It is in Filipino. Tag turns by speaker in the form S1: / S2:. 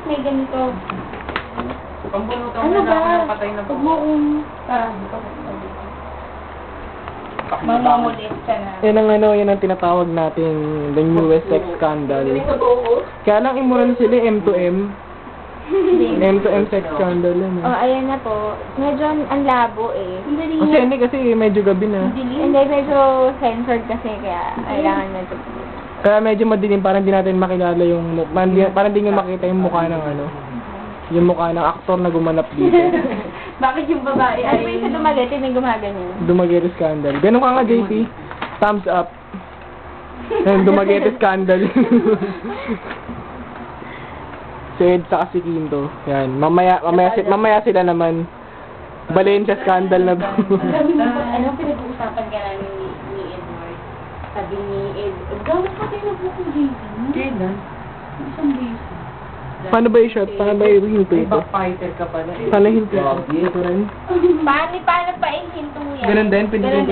S1: may ganito.
S2: Pambunutan
S1: Ano
S2: na ako
S1: ba?
S2: ng patay na
S1: Huwag mo kung... dito. Mamamulit ka na.
S3: Yan ang ano, yan ang tinatawag nating the newest sex scandal. Kaya lang immoral sila, M2M. M2M sex scandal yan.
S1: Oh, ayan na po. Medyo ang labo eh.
S3: Kasi hindi kasi medyo gabi na.
S1: Hindi, medyo censored kasi kaya kailangan medyo.
S3: Kaya medyo madilim, parang di natin makilala yung parang di nyo makita yung mukha ng ano. Yung mukha ng aktor na gumanap dito.
S1: Bakit yung babae ay... Ay, sa Dumaguete may gumaganyan.
S3: Dumaguete scandal. Ganun ka nga, JP. Thumbs up. Yan, Dumaguete scandal. Si Ed saka si Quinto. Yan. Mamaya sila naman. Valencia scandal na to.
S1: Anong pinag-uusapan ka namin ni Edward? Sabi ni Edward, gawin ka tayo na buko JP.
S2: Kailan?
S1: Isang beses.
S3: Paano ba yung shot? Paano ba yung hinto ito?
S2: Backfighter ka pala eh.
S3: Paano hinto ito? Ito rin.
S1: Paano pa ihinto yan?
S3: Ganun din, pinili